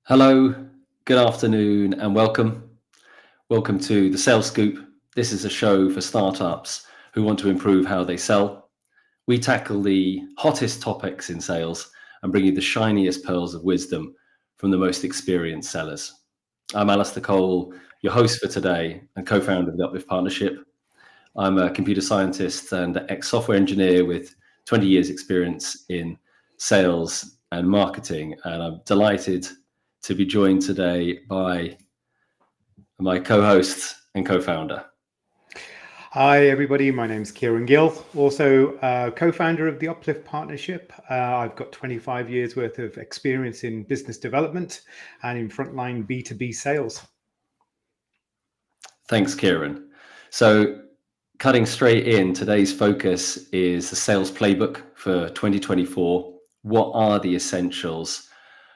Hello, good afternoon, and welcome. Welcome to the Sales Scoop. This is a show for startups who want to improve how they sell. We tackle the hottest topics in sales and bring you the shiniest pearls of wisdom from the most experienced sellers. I'm Alistair Cole, your host for today and co-founder of the Uplift Partnership. I'm a computer scientist and ex-software engineer with 20 years experience in sales and marketing, and I'm delighted to be joined today by my co-host and co-founder. Hi, everybody. My name's Kieran Gill, also co-founder of the Uplift Partnership. I've got 25 years worth of experience in business development and in frontline B2B sales. Thanks, Kieran. So cutting straight in, today's focus is the sales playbook for 2024. What are the essentials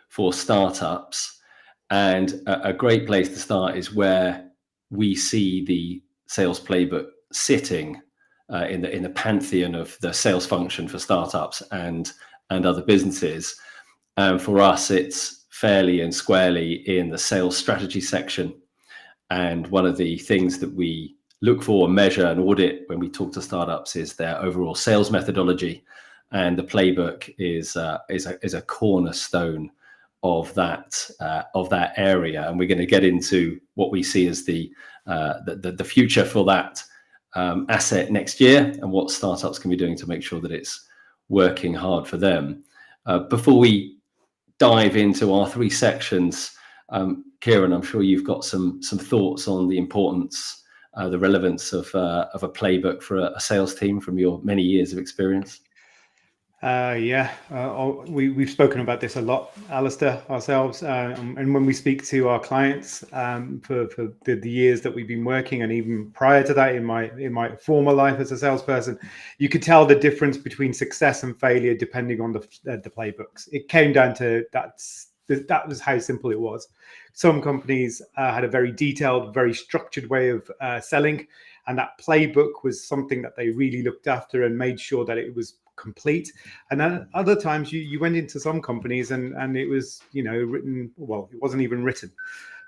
for startups? And a great place to start is where we see the sales playbook sitting in the pantheon of the sales function for startups and other businesses. And for us, it's fairly and squarely in the sales strategy section. And one of the things that we look for, measure, and audit when we talk to startups is their overall sales methodology. And the playbook is a cornerstone of that area, and we're going to get into what we see as the future for that asset next year, and what startups can be doing to make sure that it's working hard for them. Before we dive into our three sections, Kieran, I'm sure you've got some thoughts on the importance, the relevance of a playbook for a sales team from your many years of experience. We've spoken about this a lot, Alistair, ourselves, and when we speak to our clients for the years that we've been working, and even prior to that in my former life as a salesperson, you could tell the difference between success and failure depending on the playbooks. It came down to that was how simple it was. Some companies had a very detailed, very structured way of selling, and that playbook was something that they really looked after and made sure that it was complete. And then other times you went into some companies and it was, written, well, it wasn't even written.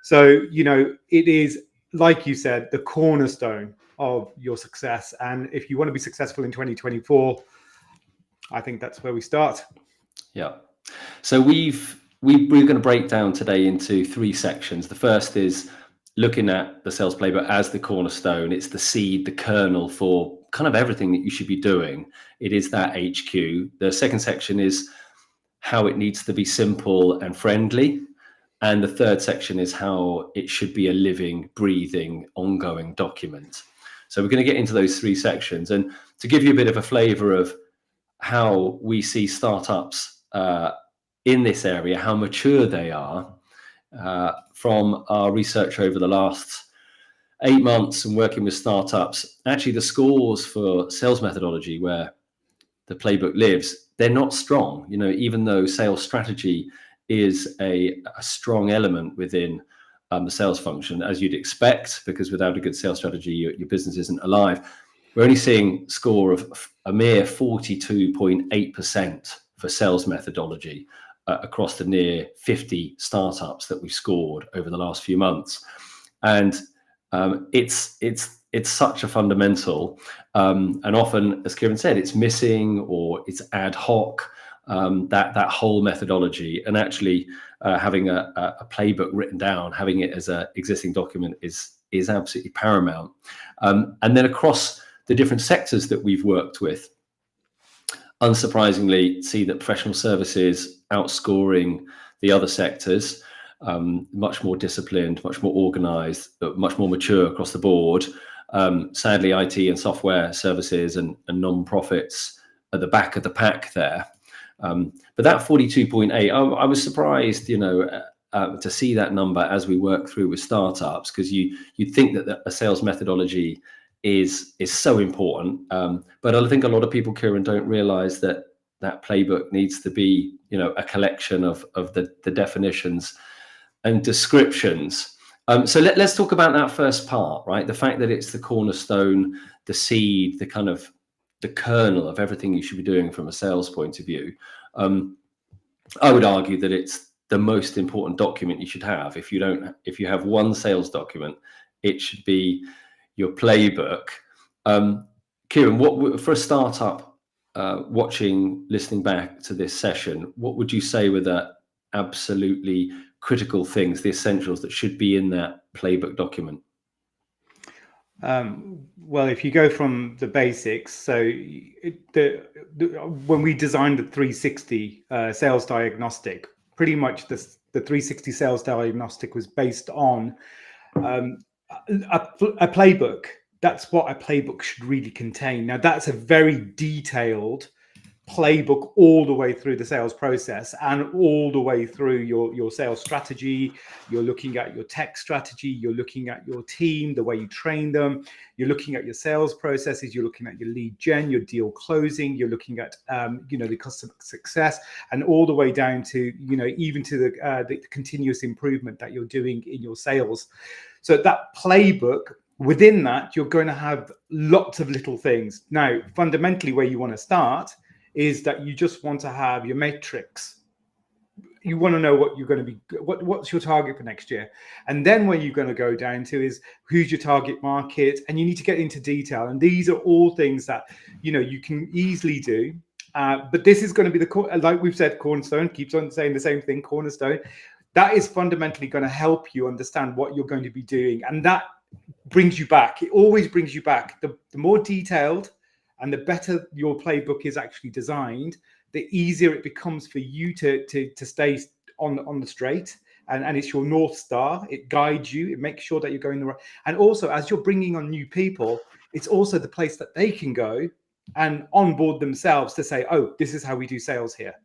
So, it is, like you said, the cornerstone of your success. And if you want to be successful in 2024, I think that's where we start. Yeah. So we're going to break down today into three sections. The first is looking at the sales playbook as the cornerstone. It's the seed, the kernel for kind of everything that you should be doing. It is that HQ. The second section is how it needs to be simple and friendly. And the third section is how it should be a living, breathing, ongoing document. So we're going to get into those three sections. And to give you a bit of a flavor of how we see startups in this area, how mature they are, from our research over the last 8 months and working with startups, actually the scores for sales methodology where the playbook lives, they're not strong. Even though sales strategy is a strong element within the sales function, as you'd expect, because without a good sales strategy, your business isn't alive. We're only seeing score of a mere 42.8% for sales methodology across the near 50 startups that we've scored over the last few months. And it's such a fundamental, and often, as Kieran said, it's missing or it's ad hoc, that whole methodology. And actually having a playbook written down, having it as an existing document is absolutely paramount. And then across the different sectors that we've worked with, unsurprisingly, see that professional services outscoring the other sectors, much more disciplined, much more organized, much more mature across the board. Sadly, IT and software services and non-profits at the back of the pack there. But that 42.8, I was surprised, to see that number as we work through with startups, because you'd think that a sales methodology is so important. But I think a lot of people, Kieran, don't realize that playbook needs to be, a collection of the definitions and descriptions. So let's talk about that first part, right? The fact that it's the cornerstone, the seed, the kind of the kernel of everything you should be doing from a sales point of view. I would argue that it's the most important document you should have. If you have one sales document, it should be your playbook. Kieran, what for a startup listening back to this session, what would you say were the absolutely critical things, the essentials that should be in that playbook document? Well, if you go from the basics, so when we designed the 360 sales diagnostic, pretty much the 360 sales diagnostic was based on a playbook. That's what a playbook should really contain. Now, that's a very detailed playbook all the way through the sales process and all the way through your sales strategy. You're looking at your tech strategy, you're looking at your team, the way you train them, you're looking at your sales processes, you're looking at your lead gen, your deal closing, you're looking at the customer success, and all the way down to even to the continuous improvement that you're doing in your sales. So that playbook, within that, you're going to have lots of little things. Now, fundamentally, where you want to start is that you just want to have your metrics. You want to know what you're going to be, what's your target for next year. And then where you're going to go down to is who's your target market, and you need to get into detail. And these are all things that, you can easily do. But this is going to be like we've said, cornerstone, keeps on saying the same thing, cornerstone. That is fundamentally going to help you understand what you're going to be doing. And that brings you back. It always brings you back. The more detailed and the better your playbook is actually designed, the easier it becomes for you to stay on the straight. And it's your North Star. It guides you. It makes sure that you're going the right. And also, as you're bringing on new people, it's also the place that they can go and onboard themselves to say, oh, this is how we do sales here.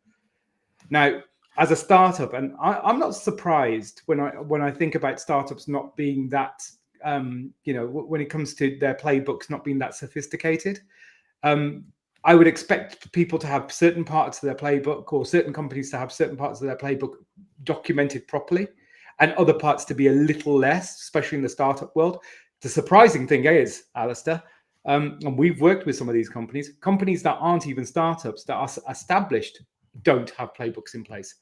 Now, as a startup, and I'm not surprised when I think about startups not being that, when it comes to their playbooks not being that sophisticated. I would expect people to have certain parts of their playbook, or certain companies to have certain parts of their playbook documented properly, and other parts to be a little less, especially in the startup world. The surprising thing is, Alistair, and we've worked with some of these companies that aren't even startups, that are established, don't have playbooks in place.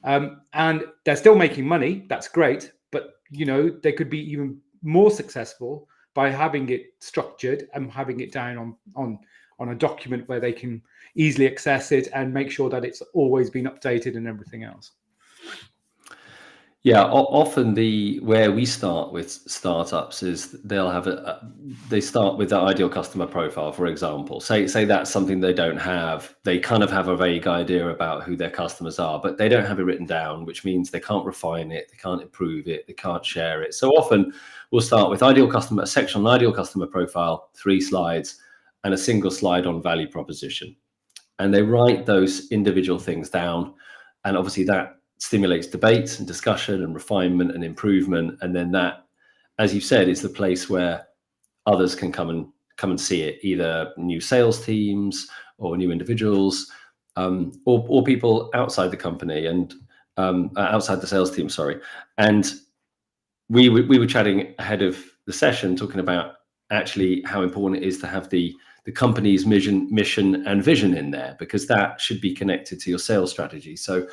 And they're still making money. That's great. But, they could be even more successful by having it structured and having it down on a document where they can easily access it and make sure that it's always been updated and everything else. Yeah, often where we start with startups is they'll have they start with the ideal customer profile, for example. Say that's something they don't have. They kind of have a vague idea about who their customers are, but they don't have it written down, which means they can't refine it, they can't improve it, they can't share it. So often we'll start with a section on ideal customer profile, 3 slides, and a single slide on value proposition. And they write those individual things down, and obviously that stimulates debate and discussion and refinement and improvement. And then that, as you said, is the place where others can come and see it, either new sales teams or new individuals, or people outside the company and outside the sales team. Sorry. And we were chatting ahead of the session, talking about actually how important it is to have the company's mission and vision in there, because that should be connected to your sales strategy. So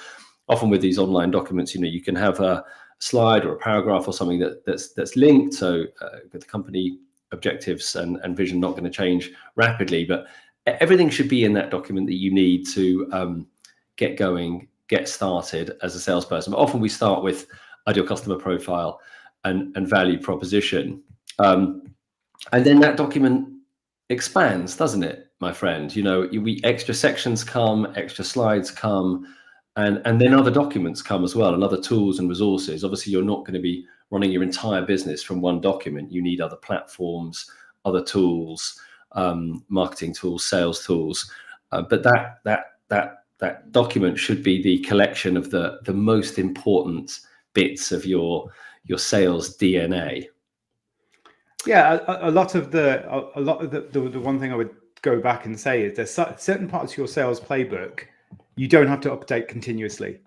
often with these online documents, you can have a slide or a paragraph or something that's linked. So the company objectives and vision not going to change rapidly, but everything should be in that document that you need to get going, get started as a salesperson. But often we start with ideal customer profile and value proposition. And then that document expands, doesn't it, my friend? Extra sections come, extra slides come, and then other documents come as well, and other tools and resources. Obviously, you're not going to be running your entire business from one document. You need other platforms, other tools, marketing tools, sales tools. But that document should be the collection of the most important bits of your sales DNA. Yeah, a lot of the one thing I would go back and say is there's certain parts of your sales playbook you don't have to update continuously.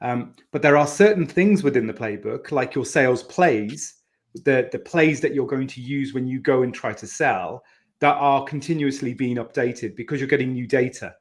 But there are certain things within the playbook, like your sales plays, the plays that you're going to use when you go and try to sell, that are continuously being updated because you're getting new data.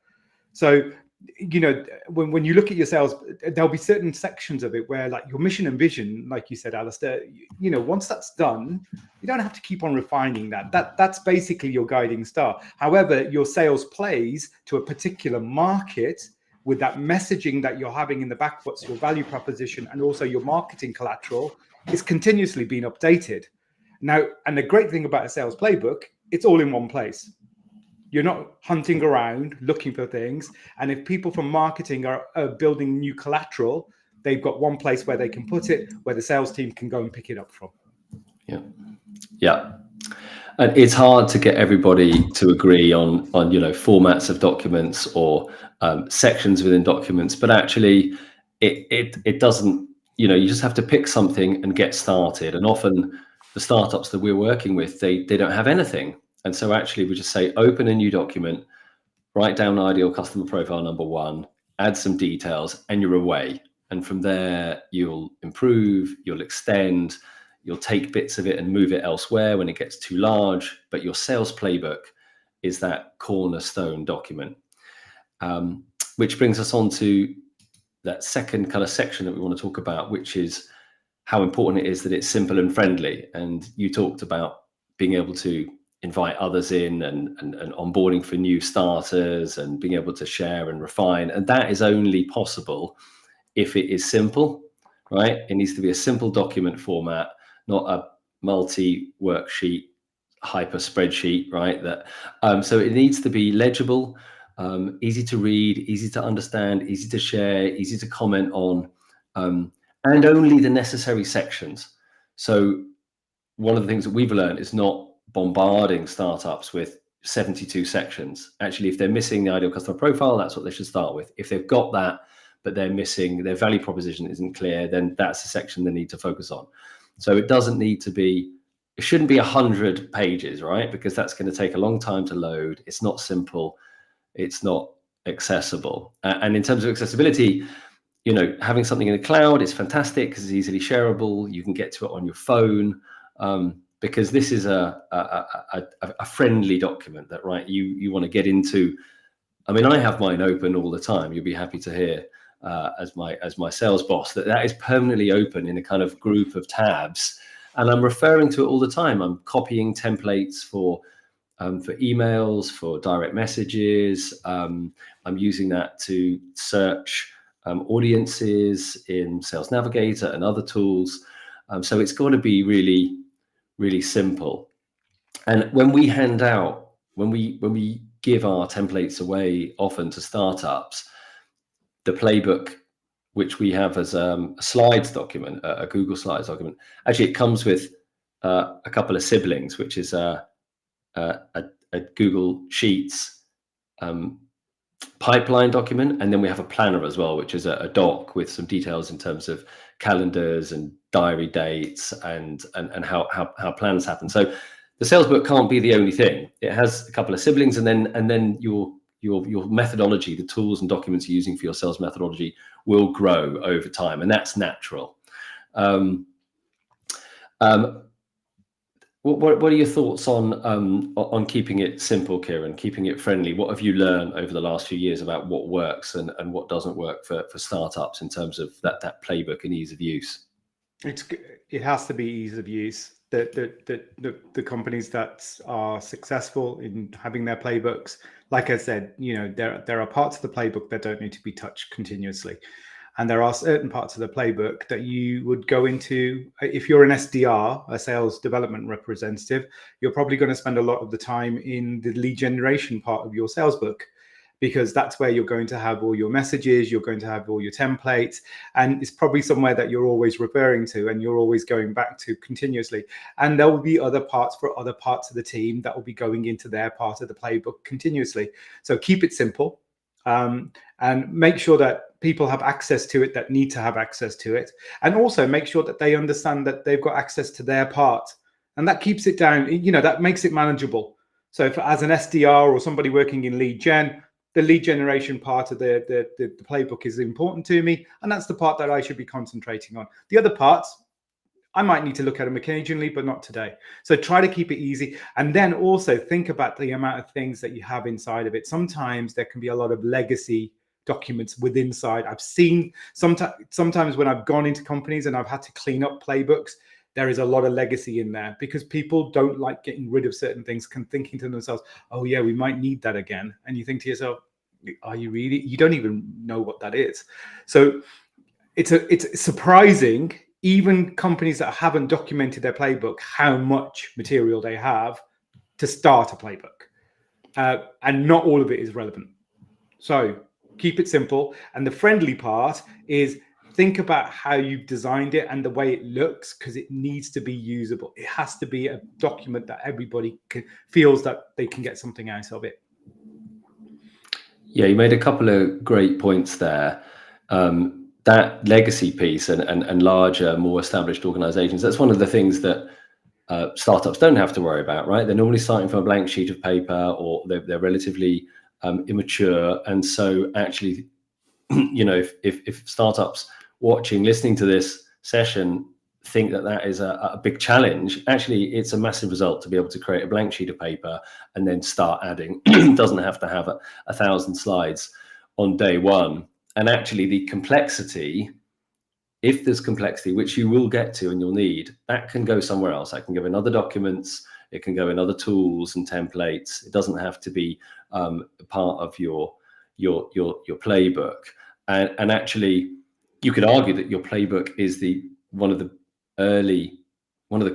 So you know, when you look at your sales, there'll be certain sections of it where, like, your mission and vision, like you said, Alistair, you know, once that's done, you don't have to keep on refining that. That's basically your guiding star. However, your sales plays to a particular market with that messaging that you're having in the back, what's your value proposition, and also your marketing collateral is continuously being updated. Now, and the great thing about a sales playbook, it's all in one place. You're not hunting around looking for things. And if people from marketing are building new collateral, they've got one place where they can put it, where the sales team can go and pick it up from. Yeah. Yeah. And it's hard to get everybody to agree on you know, formats of documents or sections within documents, but actually it doesn't, you know, you just have to pick something and get started. And often the startups that we're working with, they don't have anything. And so actually we just say, open a new document, write down ideal customer profile number 1, add some details, and you're away. And from there, you'll improve, you'll extend, you'll take bits of it and move it elsewhere when it gets too large. But your sales playbook is that cornerstone document. Which brings us on to that second kind of section that we want to talk about, which is how important it is that it's simple and friendly. And you talked about being able to invite others in and onboarding for new starters and being able to share and refine. And that is only possible if it is simple, right? It needs to be a simple document format, not a multi-worksheet hyper spreadsheet, right? That so it needs to be legible, easy to read, easy to understand, easy to share, easy to comment on, and only the necessary sections. So one of the things that we've learned is not bombarding startups with 72 sections. Actually, if they're missing the ideal customer profile, that's what they should start with. If they've got that, but they're missing, their value proposition isn't clear, then that's the section they need to focus on. So it doesn't need to be, it shouldn't be 100 pages, right? Because that's going to take a long time to load. It's not simple. It's not accessible. And in terms of accessibility, you know, having something in the cloud is fantastic because it's easily shareable. You can get to it on your phone. Because this is a friendly document that, right, you want to get into. I mean, I have mine open all the time. You'll be happy to hear as my sales boss that is permanently open in a kind of group of tabs, and I'm referring to it all the time. I'm copying templates for emails, for direct messages. I'm using that to search audiences in Sales Navigator and other tools. So it's got to be really, really simple. And when we give our templates away often to startups, the playbook, which we have as a slides document, a Google Slides document, actually it comes with a couple of siblings, which is a Google Sheets pipeline document, and then we have a planner as well, which is a doc with some details in terms of calendars and diary dates and how plans happen. So the sales book can't be the only thing. It has a couple of siblings, and then your methodology, the tools and documents you're using for your sales methodology will grow over time, and that's natural. What are your thoughts on keeping it simple, Kieran, keeping it friendly? What have you learned over the last few years about what works and what doesn't work for startups in terms of that playbook and ease of use? It has to be ease of use. The companies that are successful in having their playbooks, like I said, you know, there are parts of the playbook that don't need to be touched continuously. And there are certain parts of the playbook that you would go into. If you're an SDR, a sales development representative, you're probably going to spend a lot of the time in the lead generation part of your sales book, because that's where you're going to have all your messages, you're going to have all your templates, and it's probably somewhere that you're always referring to and you're always going back to continuously. And there will be other parts for other parts of the team that will be going into their part of the playbook continuously. So keep it simple, and make sure that people have access to it that need to have access to it, and also make sure that they understand that they've got access to their part, and that keeps it down, you know, that makes it manageable. So if, as an SDR or somebody working in lead gen, the lead generation part of the playbook is important to me, and that's the part that I should be concentrating on. The other parts, I might need to look at them occasionally, but not today. So try to keep it easy. And then also think about the amount of things that you have inside of it. Sometimes there can be a lot of legacy documents with inside. I've seen sometimes when I've gone into companies and I've had to clean up playbooks, there is a lot of legacy in there because people don't like getting rid of certain things, thinking to themselves, oh yeah, we might need that again. And you think to yourself, are you really? You don't even know what that is. So it's surprising, even companies that haven't documented their playbook, how much material they have to start a playbook. And not all of it is relevant. So keep it simple. And the friendly part is think about how you've designed it and the way it looks, because it needs to be usable. It has to be a document that everybody feels that they can get something out of it. Yeah, you made a couple of great points there. That legacy piece and larger, more established organizations, that's one of the things that startups don't have to worry about, right? They're normally starting from a blank sheet of paper, or they're relatively immature. And so actually, if startups listening to this session think that is a big challenge, actually it's a massive result to be able to create a blank sheet of paper and then start adding. Doesn't have to have 1,000 slides on day one. And actually the complexity, if there's complexity, which you will get to and you'll need, that can go somewhere else. That can go in other documents, it can go in other tools and templates. It doesn't have to be part of your playbook. And actually, you could argue that your playbook is one of the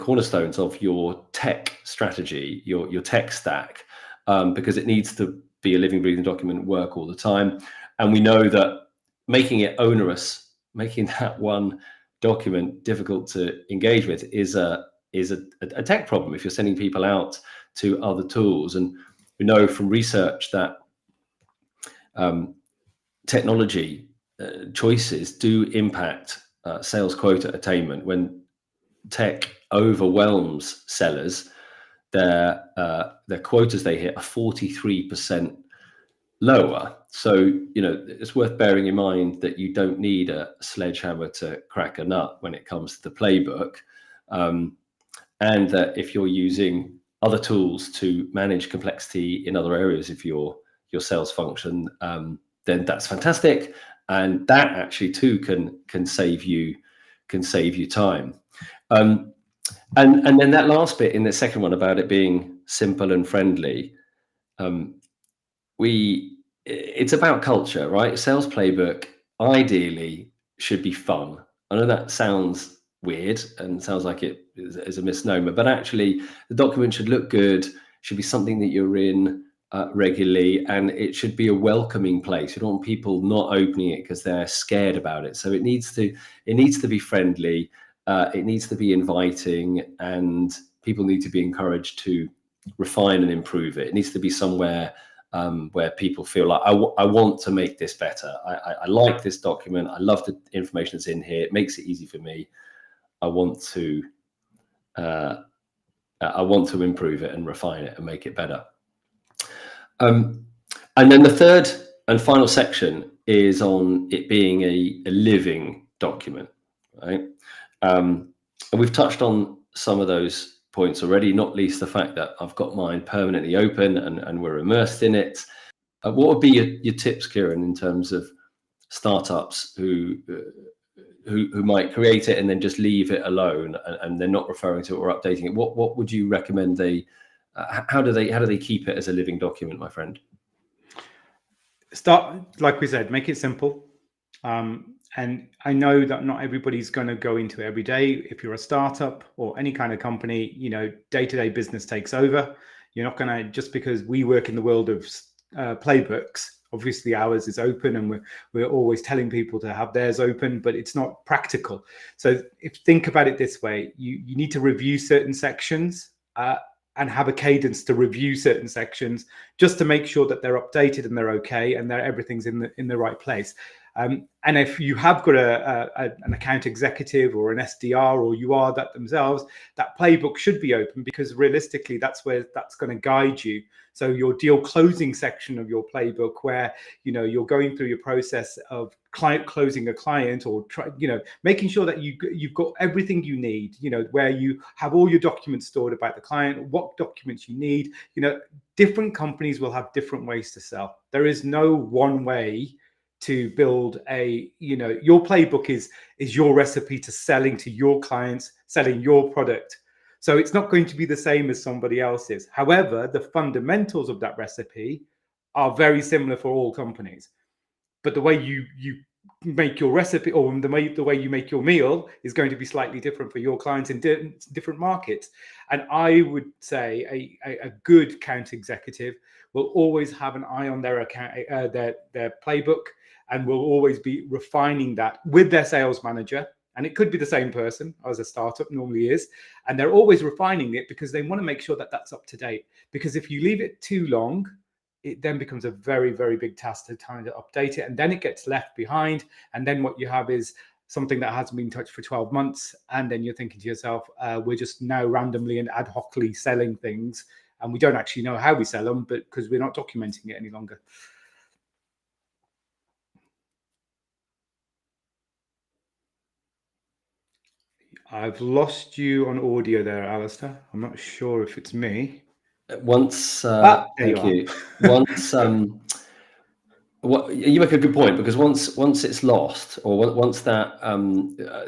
cornerstones of your tech strategy, your tech stack, because it needs to be a living, breathing document, work all the time. And we know that making it onerous, making that one document difficult to engage with is a tech problem if you're sending people out to other tools. And we know from research that technology choices do impact sales quota attainment. When tech overwhelms sellers, their quotas they hit are 43% lower. So it's worth bearing in mind that you don't need a sledgehammer to crack a nut when it comes to the playbook, and that if you're using other tools to manage complexity in other areas of your sales function, then that's fantastic, and that actually too can save you time. And then that last bit in the second one about it being simple and friendly, it's about culture, right? Sales playbook ideally should be fun. I know that sounds weird and sounds like it is a misnomer, but actually the document should look good, should be something that you're in regularly, and it should be a welcoming place. You don't want people not opening it because they're scared about it. So it needs to be friendly, it needs to be inviting, and people need to be encouraged to refine and improve it. It needs to be somewhere where people feel like I want to make this better. I like this document. I love the information that's in here. It makes it easy for me. I want to improve it and refine it and make it better. And then the third and final section is on it being a living document, right? And we've touched on some of those points already, not least the fact that I've got mine permanently open and we're immersed in it. What would be your tips, Kieran, in terms of startups who might create it and then just leave it alone and they're not referring to it or updating it? What would you recommend how do they keep it as a living document, my friend? Start, like we said, make it simple. And I know that not everybody's going to go into it every day. If you're a startup or any kind of company, day-to-day business takes over. You're not going to, just because we work in the world of playbooks, obviously ours is open and we're always telling people to have theirs open, but it's not practical. So think about it this way, you need to review certain sections and have a cadence to review certain sections just to make sure that they're updated and they're okay and that everything's in the right place. And if you have got an account executive or an SDR, or you are that themselves, that playbook should be open, because realistically, that's where that's going to guide you. So your deal closing section of your playbook, where you're going through your process of closing a client, or making sure that you've got everything you need. Where you have all your documents stored about the client, what documents you need. Different companies will have different ways to sell. There is no one way to build a, your playbook is your recipe to selling to your clients, selling your product. So it's not going to be the same as somebody else's. However, the fundamentals of that recipe are very similar for all companies. But the way you make your recipe, or the way you make your meal, is going to be slightly different for your clients in different markets. And I would say a good account executive will always have an eye on their account, their playbook, and will always be refining that with their sales manager. And it could be the same person as a startup normally is. And they're always refining it because they want to make sure that that's up to date. Because if you leave it too long, it then becomes a very, very big task to try to update it. And then it gets left behind. And then what you have is something that hasn't been touched for 12 months. And then you're thinking to yourself, we're just now randomly and ad hocly selling things. And we don't actually know how we sell them, but because we're not documenting it any longer. I've lost you on audio there, Alistair. I'm not sure if it's me. Once, there thank you you. Once, you make a good point, because once it's lost, or once that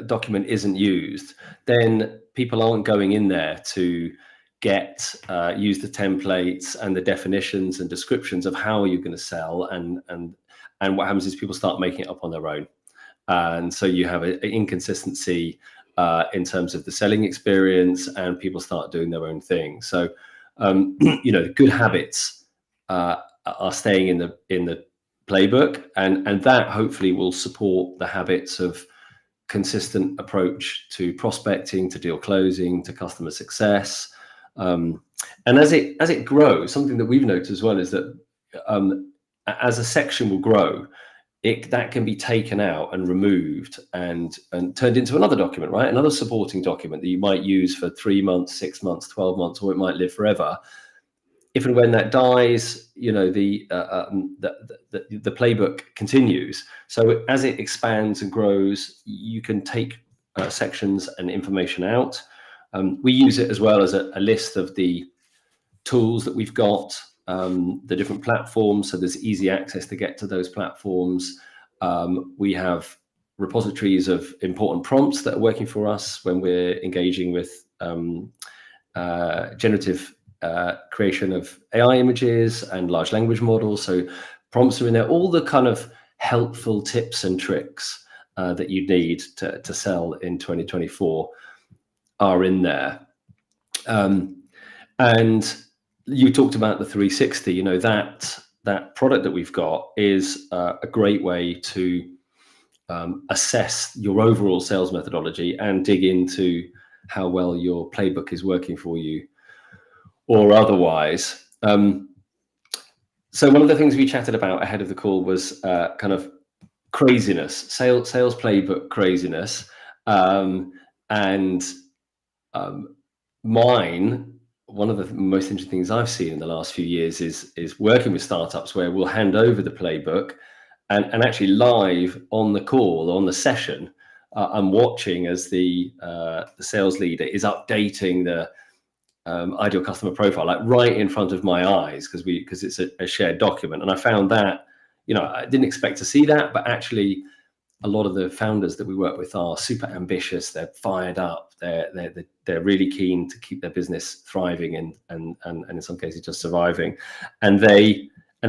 document isn't used, then people aren't going in there to use the templates and the definitions and descriptions of how you're going to sell, and what happens is people start making it up on their own, and so you have an inconsistency in terms of the selling experience, and people start doing their own thing. So good habits are staying in the playbook, and that hopefully will support the habits of consistent approach to prospecting, to deal closing, to customer success. And as it grows, something that we've noticed as well is that as a section will grow, that can be taken out and removed and turned into another document, right? Another supporting document that you might use for 3 months, 6 months, 12 months, or it might live forever. If and when that dies, the playbook continues. So as it expands and grows, you can take sections and information out. We use it as well as a list of the tools that we've got, the different platforms, so there's easy access to get to those platforms. We have repositories of important prompts that are working for us when we're engaging with generative creation of AI images and large language models. So prompts are in there. All the kind of helpful tips and tricks that you need to sell in 2024 are in there. And you talked about the 360. That product that we've got is a great way to assess your overall sales methodology and dig into how well your playbook is working for you or otherwise. So one of the things we chatted about ahead of the call was kind of craziness, sales playbook craziness, and mine. One of the most interesting things I've seen in the last few years is working with startups where we'll hand over the playbook, and actually live on the call, on the session, I'm watching as the sales leader is updating the ideal customer profile, like right in front of my eyes, because it's a shared document. And I found that, I didn't expect to see that, but actually a lot of the founders that we work with are super ambitious. They're fired up. They're really keen to keep their business thriving and in some cases just surviving. And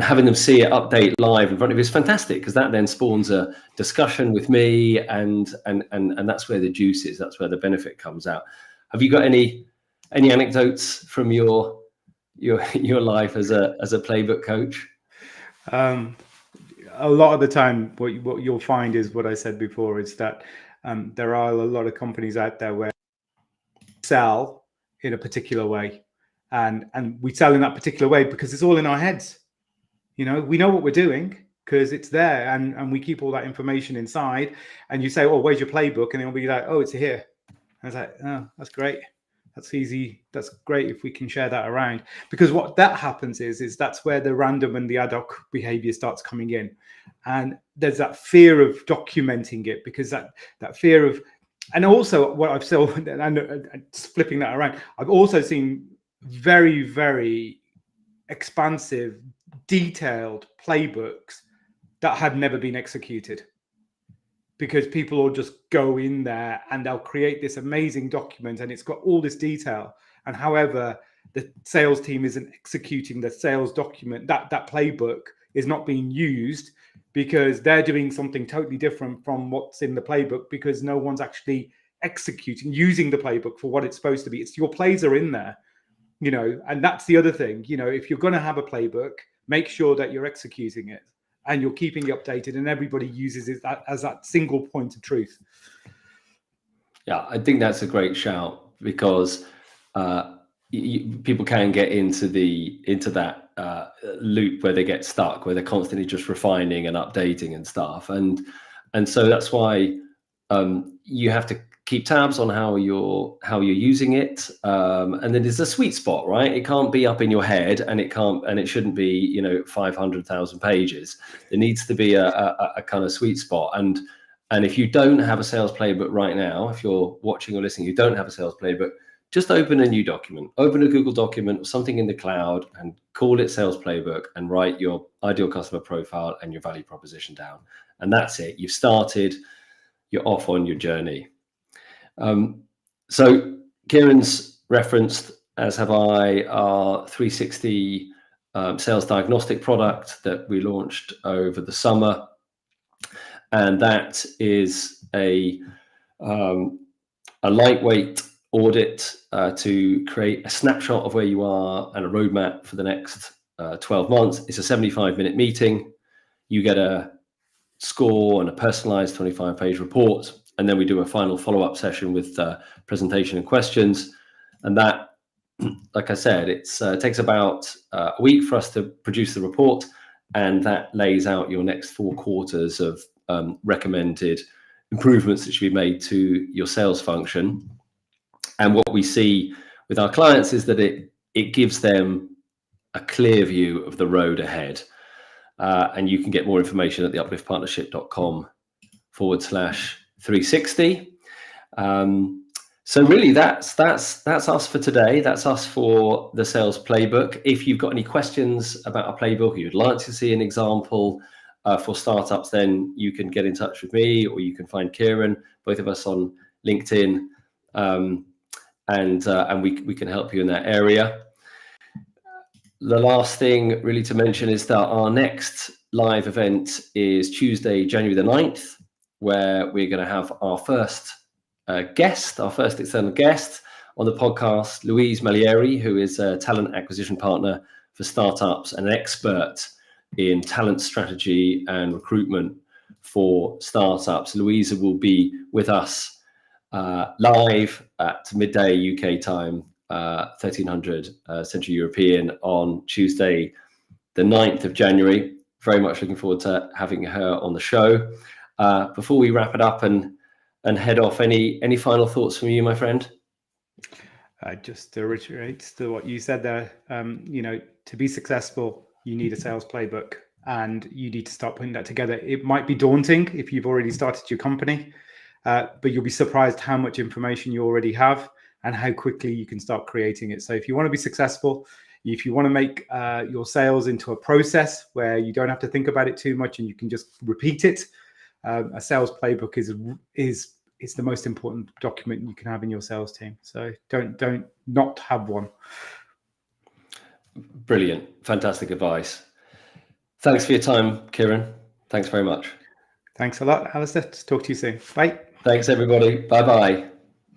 having them see it update live in front of you is fantastic, because that then spawns a discussion with me, and that's where the juice is. That's where the benefit comes out. Have you got any anecdotes from your life as a playbook coach? A lot of the time, what you'll find is what I said before, is that there are a lot of companies out there where we sell in a particular way, and we sell in that particular way because it's all in our heads. We know what we're doing because it's there, and we keep all that information inside. And you say, "Oh, where's your playbook?" And it'll be like, "Oh, it's here." And it's like, "Oh, that's great. That's easy. That's great if we can share that around." Because what that happens is that's where the random and the ad hoc behavior starts coming in. And there's that fear of documenting it, because that fear of, and also what I've seen, and flipping that around, I've also seen very, very expansive, detailed playbooks that have never been executed, because people will just go in there and they'll create this amazing document and it's got all this detail. And however, the sales team isn't executing the sales document, that playbook is not being used because they're doing something totally different from what's in the playbook, because no one's actually executing, using the playbook for what it's supposed to be. It's your plays are in there, and that's the other thing. If you're going to have a playbook, make sure that you're executing it and you're keeping it updated and everybody uses it as that single point of truth. Yeah, I think that's a great shout, because people can get into that loop where they get stuck, where they're constantly just refining and updating and stuff, and so that's why you have to keep tabs on how you're using it, and then there's a sweet spot, right? It can't be up in your head, and it shouldn't be 500,000 pages. There needs to be a kind of sweet spot, and if you don't have a sales playbook right now, if you're watching or listening, you don't have a sales playbook, just open a new document, open a Google document or something in the cloud and call it sales playbook, and write your ideal customer profile and your value proposition down. And that's it. You've started, you're off on your journey. So Kieran's referenced, as have I, our 360 sales diagnostic product that we launched over the summer. And that is a lightweight audit to create a snapshot of where you are and a roadmap for the next 12 months. It's a 75-minute meeting. You get a score and a personalized 25-page report. And then we do a final follow-up session with presentation and questions. And that, like I said, it takes about a week for us to produce the report. And that lays out your next 4 quarters of recommended improvements that should be made to your sales function. And what we see with our clients is that it gives them a clear view of the road ahead. And you can get more information at theupliftpartnership.com/360. So really, that's us for today. That's us for the sales playbook. If you've got any questions about our playbook, or you'd like to see an example for startups, then you can get in touch with me, or you can find Kieran, both of us on LinkedIn, and we can help you in that area. The last thing really to mention is that our next live event is Tuesday, January the 9th, where we're going to have our first external guest on the podcast, Louise Malieri, who is a talent acquisition partner for startups and an expert in talent strategy and recruitment for startups. Louisa will be with us live at midday UK time, 1300 Central European, on Tuesday, the 9th of January. Very much looking forward to having her on the show. Before we wrap it up and head off, any final thoughts from you, my friend? Just to reiterate to what you said there, to be successful, you need a sales playbook, and you need to start putting that together. It might be daunting if you've already started your company, but you'll be surprised how much information you already have and how quickly you can start creating it. So if you want to be successful, if you want to make your sales into a process where you don't have to think about it too much and you can just repeat it, a sales playbook is the most important document you can have in your sales team. So don't not have one. Brilliant. Fantastic advice. Thanks for your time, Kieran. Thanks very much. Thanks a lot, Alistair. Talk to you soon. Bye. Thanks, everybody. Bye-bye.